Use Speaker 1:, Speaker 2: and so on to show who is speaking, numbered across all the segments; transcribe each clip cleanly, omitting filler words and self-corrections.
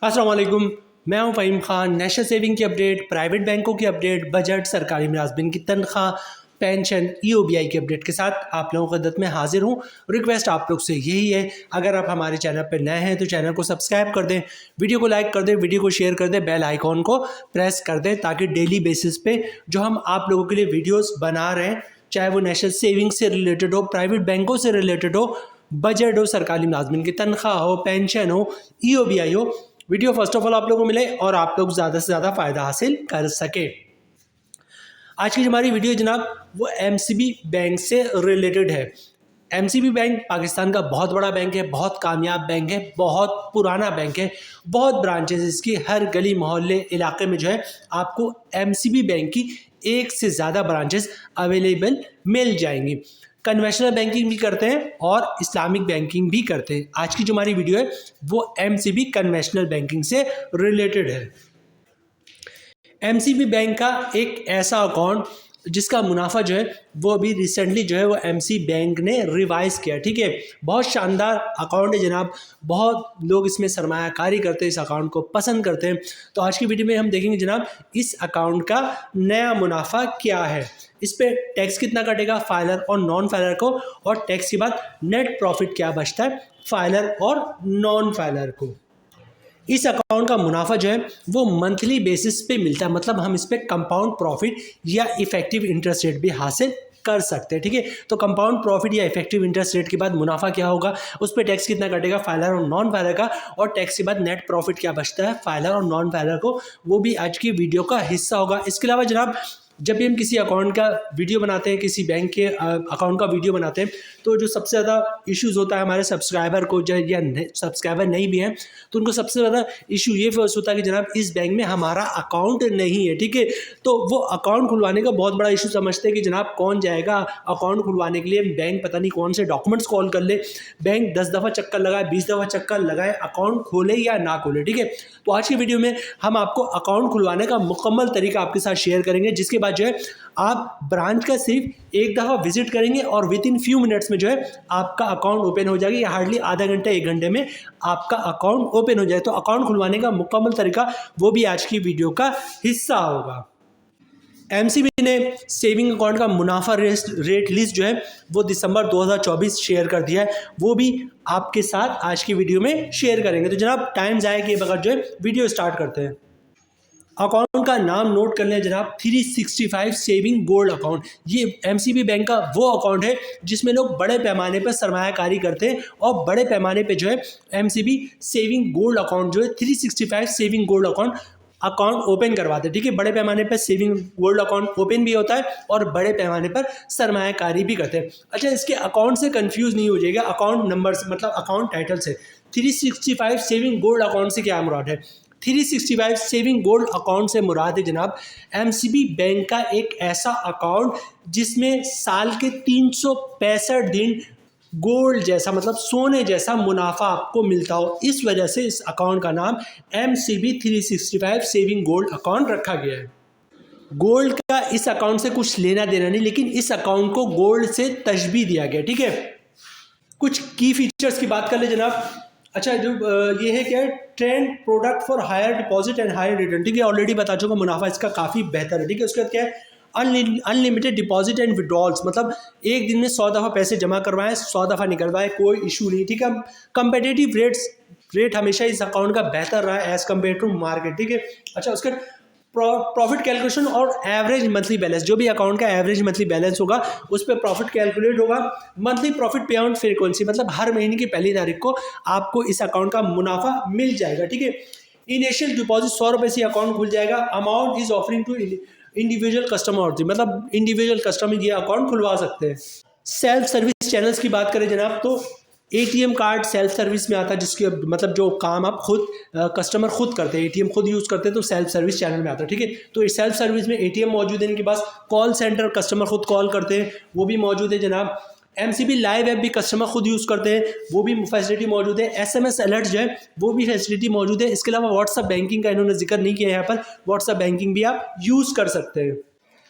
Speaker 1: अस्सलाम वालेकुम। मैं हूं फ़हीम खान। नेशनल सेविंग की अपडेट, प्राइवेट बैंकों की अपडेट, बजट, सरकारी मुलाजमिन की तनख्वाह, पेंशन, EOBI की अपडेट के साथ आप लोगों की खिदमत में हाजिर हूं। रिक्वेस्ट आप लोग से यही है, अगर आप हमारे चैनल पर नए हैं तो चैनल को सब्सक्राइब कर दें, वीडियो को लाइक कर दें, वीडियो को शेयर कर दें, बेल आइकॉन को प्रेस कर दें ताकि डेली बेसिस पे जो हम आप लोगों के लिए वीडियोज़ बना रहे हैं, चाहे वो नेशनल सेविंग से रिलेटेड हो, प्राइवेट बैंकों से रिलेटेड हो, बजट हो, सरकारी मुलाजमिन की तनख्वाह हो, पेंशन हो, EOBI हो, वीडियो फर्स्ट ऑफ ऑल आप लोगों को मिले और आप लोग ज़्यादा से ज़्यादा फ़ायदा हासिल कर सके। आज की जो हमारी वीडियो जनाब वो MCB बैंक से रिलेटेड है। MCB बैंक पाकिस्तान का बहुत बड़ा बैंक है, बहुत कामयाब बैंक है, बहुत पुराना बैंक है, बहुत ब्रांचेस इसकी हर गली मोहल्ले इलाके में जो है आपको MCB बैंक की एक से ज़्यादा ब्रांचेस अवेलेबल मिल जाएंगी। कन्वेंशनल बैंकिंग भी करते हैं और इस्लामिक बैंकिंग भी करते हैं। आज की जो हमारी वीडियो है वो MCB कन्वेंशनल बैंकिंग से रिलेटेड है। MCB बैंक का एक ऐसा अकाउंट जिसका मुनाफा जो है वो अभी रिसेंटली जो है वो MCB बैंक ने रिवाइज किया। ठीक है, बहुत शानदार अकाउंट है जनाब, बहुत लोग इसमें सरमायाकारी करते हैं, इस अकाउंट को पसंद करते हैं। तो आज की वीडियो में हम देखेंगे जनाब इस अकाउंट का नया मुनाफा क्या है, इस पे टैक्स कितना कटेगा फाइलर और नॉन फाइलर को, और टैक्स के बाद नेट प्रॉफिट क्या बचता है फाइलर और नॉन फाइलर को। इस अकाउंट का मुनाफा जो है वो मंथली बेसिस पे मिलता है, मतलब हम इस पे कंपाउंड प्रॉफिट या इफेक्टिव इंटरेस्ट रेट भी हासिल कर सकते हैं। ठीक है, तो कंपाउंड प्रॉफिट या इफेक्टिव इंटरेस्ट रेट के बाद मुनाफा क्या होगा, उस पर टैक्स कितना कटेगा फाइलर और नॉन फाइलर का, और टैक्स के बाद नेट प्रॉफिट क्या बचता है फाइलर और नॉन फाइलर को, वो भी आज की वीडियो का हिस्सा होगा। इसके अलावा जनाब जब भी हम किसी अकाउंट का वीडियो बनाते हैं, किसी बैंक के अकाउंट का वीडियो बनाते हैं, तो जो सबसे ज़्यादा इश्यूज़ होता है हमारे सब्सक्राइबर को, जो या सब्सक्राइबर नहीं भी हैं तो उनको सबसे ज़्यादा इशू ये फेस होता है कि जनाब इस बैंक में हमारा अकाउंट नहीं है। ठीक है, तो वो अकाउंट खुलवाने का बहुत बड़ा इशू समझते हैं कि जनाब कौन जाएगा अकाउंट खुलवाने के लिए, बैंक पता नहीं कौन से डॉक्यूमेंट्स कॉल कर ले, बैंक 10 दफ़ा चक्कर लगाए, 20 दफ़ा चक्कर लगाए, अकाउंट खोले या ना खोले। ठीक है, तो आज की वीडियो में हम आपको अकाउंट खुलवाने का मुकम्मल तरीका आपके साथ शेयर करेंगे, जिसके बाद जो है आप ब्रांच का सिर्फ एक दफ़ा विजिट करेंगे और विद इन फ्यू मिनट्स में जो है आपका अकाउंट ओपन हो जाएगी, या हार्डली आधा घंटा 1 घंटे में आपका अकाउंट ओपन हो जाए। तो अकाउंट खुलवाने का मुकम्मल तरीका वो भी आज की वीडियो का हिस्सा होगा। MCB ने सेविंग अकाउंट का मुनाफा रेट लिस्ट जो है वो दिसंबर 2024 शेयर कर दिया है, वो भी आपके साथ आज की वीडियो में शेयर करेंगे। तो जनाब टाइम ज़ाया किए बगैर जो है वीडियो स्टार्ट करते हैं। अकाउंट का नाम नोट कर लें जनाब, 365 सेविंग गोल्ड अकाउंट। ये MCB बैंक का वो अकाउंट है जिसमें लोग बड़े पैमाने पर सरमायाकारी करते हैं और बड़े पैमाने पे जो है MCB सेविंग गोल्ड अकाउंट जो है 365 सेविंग गोल्ड अकाउंट ओपन करवाते हैं। ठीक है, बड़े पैमाने पर सेविंग गोल्ड अकाउंट ओपन भी होता है और बड़े पैमाने पर सरमायाकारी भी करते हैं। अच्छा, इसके अकाउंट से कंफ्यूज नहीं हो जाएगा, अकाउंट नंबर से मतलब अकाउंट टाइटल से 365 सेविंग गोल्ड अकाउंट से क्या मुराद है। 365 सेविंग गोल्ड अकाउंट से मुराद है जनाब MCB बैंक का एक ऐसा अकाउंट जिसमें साल के 365 दिन गोल्ड जैसा मतलब सोने जैसा मुनाफा आपको मिलता हो। इस वजह से इस अकाउंट का नाम MCB 365 सेविंग गोल्ड अकाउंट रखा गया है। गोल्ड का इस अकाउंट से कुछ लेना देना नहीं, लेकिन इस अकाउंट को गोल्ड से तशबीह दिया गया। ठीक है, कुछ की फीचर्स की बात कर ले जनाब। अच्छा, जो ये है क्या है, trend product for higher deposit and higher return. ठीक है, ऑलरेडी बता चुका, मुनाफा इसका काफ़ी बेहतर है। ठीक है, उसके बाद क्या है, अनलिमिटेड डिपॉजिट एंड विड्रॉल्स, मतलब एक दिन में 100 दफ़ा पैसे जमा करवाएं, 100 दफ़ा निकलवाएं, कोई इशू नहीं। ठीक है, कंपेटिटिव रेट हमेशा इस अकाउंट का बेहतर रहा है एज़ कम्पेयर टू मार्केट। ठीक है, अच्छा उसके प्रॉफिट कैलकुलेशन और एवरेज मंथली बैलेंस, जो भी अकाउंट का एवरेज मंथली बैलेंस होगा उस पर प्रॉफिट कैलकुलेट होगा। मंथली प्रॉफिट पे आउट फ्रीक्वेंसी, मतलब हर महीने की पहली तारीख को आपको इस अकाउंट का मुनाफा मिल जाएगा। ठीक है, इनिशियल डिपॉजिट 100 रुपये से अकाउंट खुल जाएगा। Amount is offering to individual customer, मतलब इंडिविजुअल कस्टमर ये अकाउंट खुलवा सकते हैं। सेल्फ सर्विस चैनल्स की बात करें जनाब तो ATM कार्ड सेल्फ सर्विस में आता है, जिसके मतलब जो काम आप खुद कस्टमर खुद करते हैं, ATM खुद यूज़ करते हैं तो सेल्फ सर्विस चैनल में आता है। ठीक है, तो इस सेल्फ सर्विस में ATM मौजूद है इनके पास, कॉल सेंटर कस्टमर खुद कॉल करते हैं वो भी मौजूद है जनाब। MCB लाइव ऐप भी कस्टमर खुद यूज़ करते हैं, वो भी फैसिलिटी मौजूद है। SMS अलर्ट जो है वो भी फैसिलिटी मौजूद है। इसके अलावा व्हाट्सअप बैंकिंग का इन्होंने जिक्र नहीं किया यहाँ पर, व्हाट्सअप बैंकिंग भी आप यूज़ कर सकते हैं।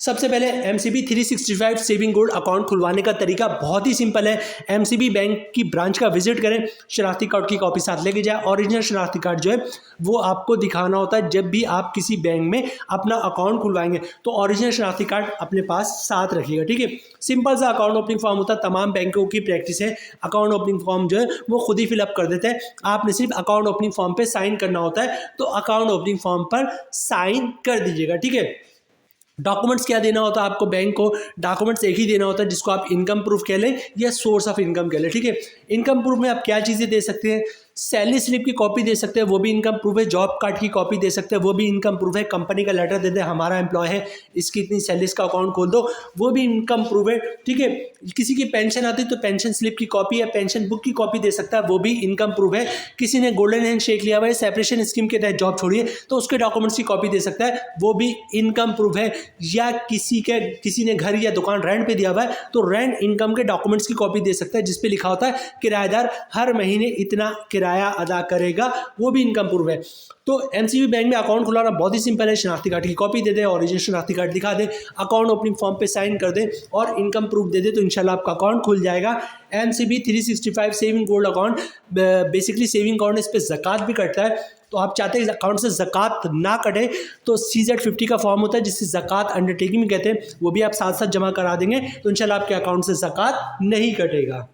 Speaker 1: सबसे पहले MCB 365 सेविंग गोल्ड अकाउंट खुलवाने का तरीका बहुत ही सिंपल है। MCB बैंक की ब्रांच का विजिट करें, शनाख्ती कार्ड की कॉपी साथ लेके जाए। ओरिजिनल शनाख्ती कार्ड जो है वो आपको दिखाना होता है जब भी आप किसी बैंक में अपना अकाउंट खुलवाएंगे, तो ओरिजिनल शनाख्ती कार्ड अपने पास साथ रखिएगा, ठीक है। सिंपल सा अकाउंट ओपनिंग फॉर्म होता है, तमाम बैंकों की प्रैक्टिस है। अकाउंट ओपनिंग फॉर्म जो है वो खुद ही फिलअप कर देते हैं, आपने सिर्फ अकाउंट ओपनिंग फॉर्म पर साइन करना होता है, तो अकाउंट ओपनिंग फॉर्म पर साइन कर दीजिएगा, ठीक है। डॉक्यूमेंट्स क्या देना होता है आपको बैंक को? डॉक्यूमेंट्स एक ही देना होता है, जिसको आप इनकम प्रूफ कह लें या सोर्स ऑफ इनकम कह लें, ठीक है। इनकम प्रूफ में आप क्या चीज़ें दे सकते हैं? सैलरी स्लिप की कॉपी दे सकते हैं, वो भी इनकम प्रूफ है। जॉब कार्ड की कॉपी दे सकते हैं, वो भी इनकम प्रूफ है। कंपनी का लेटर दे दे, हमारा एम्प्लॉय है, इसकी इतनी सैलरी, इसका अकाउंट खोल दो, वो भी इनकम प्रूफ है, ठीक है। किसी की पेंशन आती है तो पेंशन स्लिप की कॉपी या पेंशन बुक की कॉपी दे सकता है, वो भी इनकम प्रूफ है। किसी ने गोल्डन हैंड शेक लिया हुआ है, सेपरेशन स्कीम के तहत जॉब छोड़िए, तो उसके डॉक्यूमेंट्स की कॉपी दे सकता है, वो भी इनकम प्रूफ है। या किसी ने घर या दुकान रेंट पे दिया हुआ है, तो रेंट इनकम के डॉक्यूमेंट्स की कॉपी दे सकता है, जिसपे लिखा होता है किराएदार हर महीने इतना किराया अदा करेगा, वो भी इनकम प्रूफ है। तो MCB बैंक में अकाउंट खुलाना बहुत ही सिंपल है। शनाख्ती कार्ड की कॉपी दे दे, ओरिजिनल शनाख्ती कार्ड दिखा दे, अकाउंट ओपनिंग फॉर्म पे साइन कर दे और इनकम प्रूफ दे दे, तो इंशाल्लाह आपका अकाउंट खुल जाएगा। MCB 365 saving gold account basically saving account, इस पर ज़कात भी कटता है, तो आप चाहते हैं अकाउंट से ज़कात ना कटे, तो CZ50 का फॉर्म होता है जिससे ज़कात अंडरटेकिंग भी कहते हैं, वो भी आप साथ साथ जमा करा देंगे, तो इंशाल्लाह आपके अकाउंट से ज़कात नहीं कटेगा।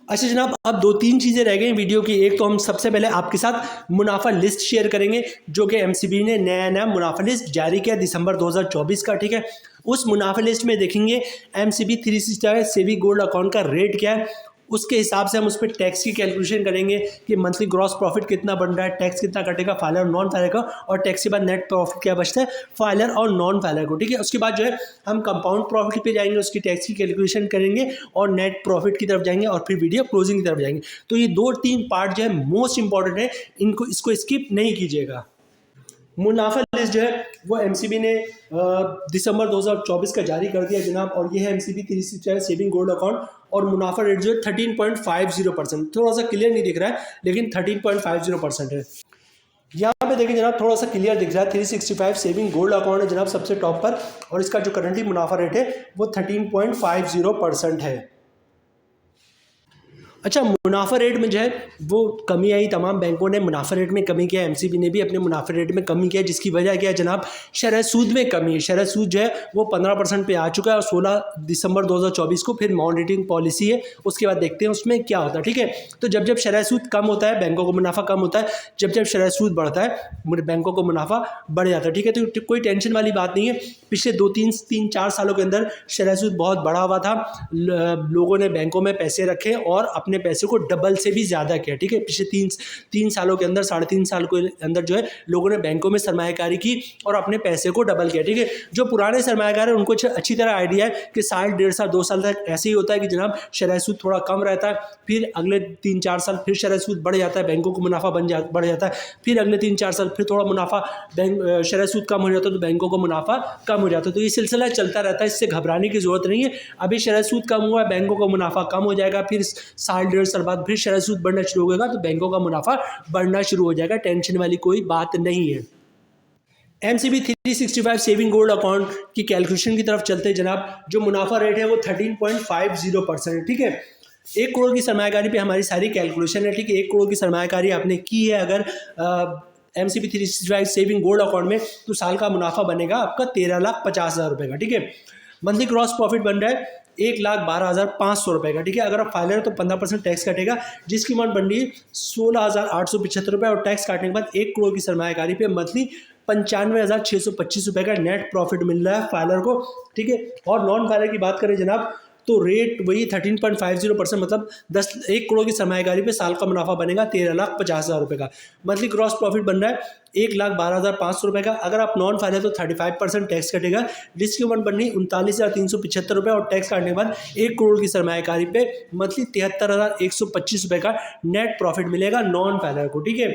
Speaker 1: अच्छा जनाब, अब 2-3 चीज़ें रह गई वीडियो की। एक तो हम सबसे पहले आपके साथ मुनाफा लिस्ट शेयर करेंगे, जो कि MCB ने नया मुनाफा लिस्ट जारी किया दिसंबर 2024 का, ठीक है। उस मुनाफा लिस्ट में देखेंगे MCB 365 सेविंग गोल्ड अकाउंट का रेट क्या है, उसके हिसाब से हम उस पर टैक्स की कैलकुलेशन करेंगे कि मंथली ग्रॉस प्रॉफिट कितना बन रहा है, टैक्स कितना कटेगा फाइलर और नॉन फाइलर का, और टैक्स के बाद नेट प्रॉफिट क्या बचता है फाइलर और नॉन फाइलर को, ठीक है। उसके बाद जो है हम कंपाउंड प्रॉफिट पे जाएंगे, उसकी टैक्स की कैलकुलेशन करेंगे और नेट प्रॉफिट की तरफ जाएंगे और फिर वीडियो क्लोजिंग की तरफ जाएंगे। तो ये 2-3 पार्ट जो है मोस्ट इंपॉर्टेंट है, इसको स्किप नहीं कीजिएगा। मुनाफा लिस्ट जो है वो MCB ने दिसंबर 2024 का जारी कर दिया जनाब, और ये है MCB 365 सेविंग गोल्ड अकाउंट, और मुनाफा रेट जो है 13.50%, थोड़ा सा क्लियर नहीं दिख रहा है लेकिन 13.50% है। यहाँ पे देखिए जनाब, थोड़ा सा क्लियर दिख रहा है, 365 सेविंग गोल्ड अकाउंट है जनाब सबसे टॉप पर, और इसका जो करंटली मुनाफा रेट है वो 13.50% है। अच्छा, मुनाफा रेट में जो है वो कमी आई, तमाम बैंकों ने मुनाफा रेट में कमी किया, MCB ने भी अपने मुनाफा रेट में कमी किया, जिसकी वजह क्या है जनाब? शरह सूद में कमी है। शरह सूद जो है वो 15% पे आ चुका है, और 16 दिसंबर 2024 को फिर मॉनिटरिंग पॉलिसी है, उसके बाद देखते हैं उसमें क्या होता है, ठीक है। तो जब जब शरह सूद कम होता है बैंकों को मुनाफा कम होता है, जब जब शरह सूद बढ़ता है बैंकों को मुनाफा बढ़ जाता है, ठीक है। तो कोई टेंशन वाली बात नहीं है। पिछले 2-3-4 सालों के अंदर शरह सूद बहुत बढ़ा हुआ था, लोगों ने बैंकों में पैसे रखे और अपने पैसे को डबल से भी ज़्यादा किया, ठीक है। पिछले 3 सालों के अंदर, 3.5 साल के अंदर जो है लोगों ने बैंकों में सरमायाकारी की और अपने पैसे को डबल किया, ठीक है। जो पुराने सरमायाकार हैं उनको अच्छी तरह आइडिया है कि 1.5 साल तक ऐसे ही होता है कि जनाब शरह सूद थोड़ा कम रहता है, फिर अगले 3-4 साल फिर शरह सूद बढ़ जाता है, बैंकों को मुनाफा बढ़ जाता है, फिर अगले 3-4 साल फिर थोड़ा मुनाफा शरह सूद कम हो जाता है तो बैंकों को मुनाफा कम हो जाता है। तो ये सिलसिला चलता रहता है, इससे घबराने की जरूरत नहीं है। अभी शरह सूद कम हुआ है, बैंकों का मुनाफा कम हो जाएगा, फिर 1.5 साल बाद फिर शरह सूद बढ़ना शुरू होगा तो बैंकों का मुनाफा बढ़ना शुरू हो जाएगा। टेंशन वाली कोई बात नहीं है। MCB 365 सेविंग गोल्ड अकाउंट की कैलकुलेशन की तरफ चलते हैं जनाब। जो मुनाफा रेट है वो 13.50% है, ठीक है। 1 करोड़ की सरमायाकारी पे हमारी सारी कैलकुलेशन है, ठीक है। 1 करोड़ की सरमायाकारी आपने की है अगर MCB 365 सेविंग गोल्ड अकाउंट में, तो साल का मुनाफा बनेगा आपका 13,50,000 रुपये का, ठीक है। मंथली ग्रॉस प्रॉफिट बन रहा है 1,12,500 रुपये का, ठीक है। अगर आप फाइलर तो 15% टैक्स कटेगा, जिसकी अमाउंट बन रही है 16,875 रुपये, और टैक्स काटने के बाद 1 करोड़ की सरमायाकारी पे मंथली 95,625 रुपये का नेट प्रॉफिट मिल रहा है फाइलर को, ठीक है। और नॉन फाइलर की बात करें जनाब तो रेट वही 13.50%, मतलब 1 करोड़ की सरमायाकारी पे साल का मुनाफा बनेगा 13,50,000 रुपये का। मंथली ग्रॉस प्रॉफिट बन रहा है 1,12,500 रुपये का। अगर आप नॉन फाइलर तो 35% टैक्स कटेगा, जिसकी अमाउंट बननी 39,375 रुपये, और टैक्स काटने के बाद 1 करोड़ की सरमायाकारी पे मंथली 73,125 रुपये का नेट प्रॉफिट मिलेगा नॉन फाइलर को, ठीक है।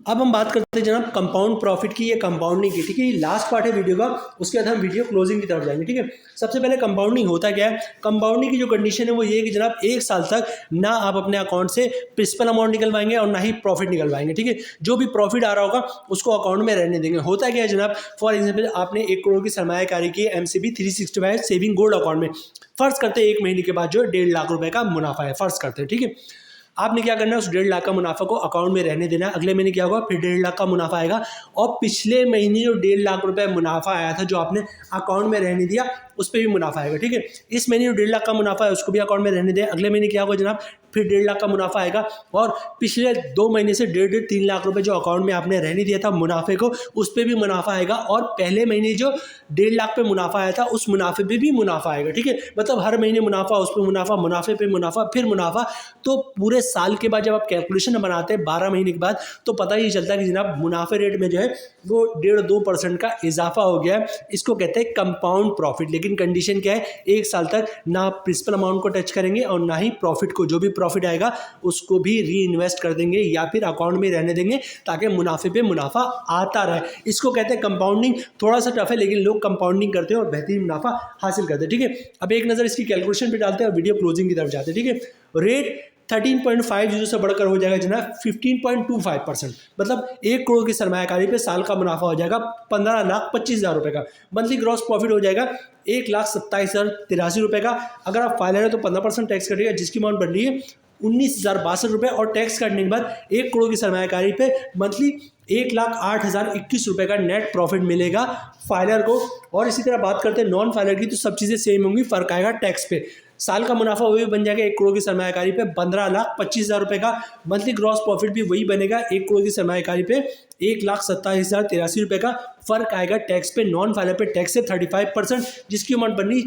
Speaker 1: अब हम बात करते हैं जनाब कंपाउंड प्रॉफिट की या कंपाउंडिंग की, ठीक है। ये लास्ट पार्ट है वीडियो का, उसके बाद हम वीडियो क्लोजिंग की तरफ जाएंगे, ठीक है। सबसे पहले कंपाउंडिंग होता क्या है। कंपाउंडिंग की जो कंडीशन है वो ये है कि जनाब 1 साल तक ना आप अपने अकाउंट से प्रिंसिपल अमाउंट निकलवाएंगे और ना ही प्रॉफिट निकलवाएंगे, ठीक है। जो भी प्रॉफिट आ रहा होगा उसको अकाउंट में रहने देंगे। होता क्या है जनाब, फॉर एग्जाम्पल आपने 1 करोड़ की सरमायाकारी की MCB 365 सेविंग गोल्ड अकाउंट में, फर्ज करते हैं 1 महीने के बाद जो 1.5 लाख रुपए का मुनाफा है, फर्ज करते हैं, ठीक है। आपने क्या करना है, उस 1.5 लाख का मुनाफा को अकाउंट में रहने देना है। अगले महीने क्या होगा, फिर 1.5 लाख का मुनाफा आएगा और पिछले महीने जो 1.5 लाख रुपए मुनाफा आया था जो आपने अकाउंट में रहने दिया उस पर भी मुनाफा आएगा, ठीक है। इस महीने जो 1.5 लाख का मुनाफा है उसको भी अकाउंट में रहने दें। अगले महीने क्या होगा जनाब, फिर 1.5 लाख का मुनाफा आएगा और पिछले 2 महीने से 1.5-3 लाख रुपए जो अकाउंट में आपने रहने दिया था मुनाफे को, उस पर भी मुनाफा आएगा और पहले महीने जो 1.5 लाख पे मुनाफा आया था उस मुनाफे पे भी मुनाफा आएगा, ठीक है। मतलब हर महीने मुनाफा, उस पर मुनाफा, मुनाफे पे मुनाफा, फिर मुनाफा। तो पूरे साल के बाद जब आप कैलकुलेशन बनाते हैं 12 महीने के बाद, तो पता ही चलता है कि जनाब मुनाफे रेट में जो है वो 1.5-2% का इजाफा हो गया है। इसको कहते हैं कंपाउंड प्रॉफिट। लेकिन कंडीशन क्या है, 1 साल तक ना प्रिंसिपल अमाउंट को टच करेंगे और ना ही प्रॉफिट को, जो भी प्रॉफिट आएगा उसको भी री इन्वेस्ट कर देंगे या फिर अकाउंट में रहने देंगे ताकि मुनाफे पे मुनाफा आता रहे। इसको कहते हैं कंपाउंडिंग। थोड़ा सा टफ है लेकिन लोग कंपाउंडिंग करते हैं और बेहतरीन मुनाफा हासिल करते हैं, ठीक है। अब एक नज़र इसकी कैलकुलेशन पे डालते हैं और वीडियो क्लोजिंग की तरफ जाते हैं, ठीक है। रेट 13.50 से बढ़कर हो जाएगा जनाब 15.25%। मतलब 1 करोड़ की सरमायाकारी पे साल का मुनाफा हो जाएगा 15,25,000 रुपए का। मंथली ग्रॉस प्रॉफिट हो जाएगा 1,27,083 रुपए का। अगर आप फाइलर है तो 15% टैक्स कटेगा, जिसकी अमाउंट बन रही है 19,062 रुपये और टैक्स काटने के बाद 1 करोड़ की सरमायाकारी पे मंथली 1,08,021 रुपये का नेट प्रॉफिट मिलेगा फाइलर को। और इसी तरह बात करते हैं नॉन फाइलर की, तो सब चीज़ें सेम होंगी, फर्क आएगा टैक्स पे। साल का मुनाफा वही बन जाएगा 1 करोड़ की सरमायाकारी पे 15,25,000 रुपये का। मंथली ग्रॉस प्रॉफिट भी वही बनेगा 1 करोड़ की सरमायाकारी पे 1,27,083 रुपये का। फर्क आएगा टैक्स पे, नॉन फाइलर पे टैक्स है 35%, जिसकी अमाउंट बन रही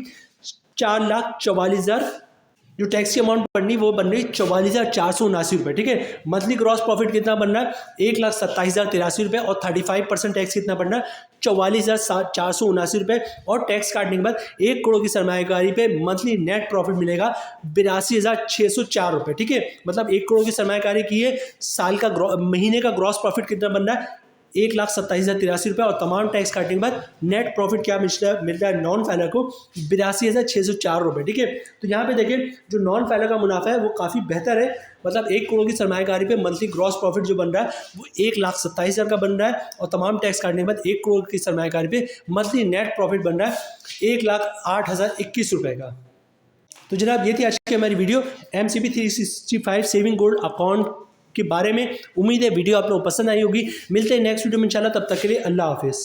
Speaker 1: 4,44,000। जो टैक्स की अमाउंट बननी वो बन रही 44,479 रुपये, ठीक है। मंथली ग्रॉस प्रॉफिट कितना बनना है 1,27,083 रुपये और 35% टैक्स कितना बनना है 44,479 रुपये। और टैक्स काटने के बाद 1 करोड़ की सरमायाकारी पे मंथली नेट प्रॉफिट मिलेगा 82,604 रुपये, ठीक है। मतलब 1 करोड़ की सरमायाकारी की है, साल का महीने का ग्रॉस प्रॉफिट कितना बनना है 1,27,083 रुपये और तमाम टैक्स काटने के बाद नेट प्रॉफिट क्या मिलता है नॉन फाइलर को 82,604 रुपये, ठीक है। तो यहाँ पे देखिए जो नॉन फाइलर का मुनाफा है वो काफ़ी बेहतर है। मतलब 1 करोड़ की सरमायाकारी पे मंथली ग्रॉस प्रॉफिट जो बन रहा है वो 1,27,000 का बन रहा है और तमाम टैक्स काटने के बाद 1 करोड़ की सरमायाकारी पे मंथली नेट प्रॉफिट बन रहा है 1,08,021 रुपये का। तो जनाब ये थी आज की हमारी video MCB 365 saving gold account के बारे में। उम्मीद है वीडियो आप लोगों को पसंद आई होगी। मिलते हैं नेक्स्ट वीडियो में इंशाल्लाह, तब तक के लिए अल्लाह हाफिज़।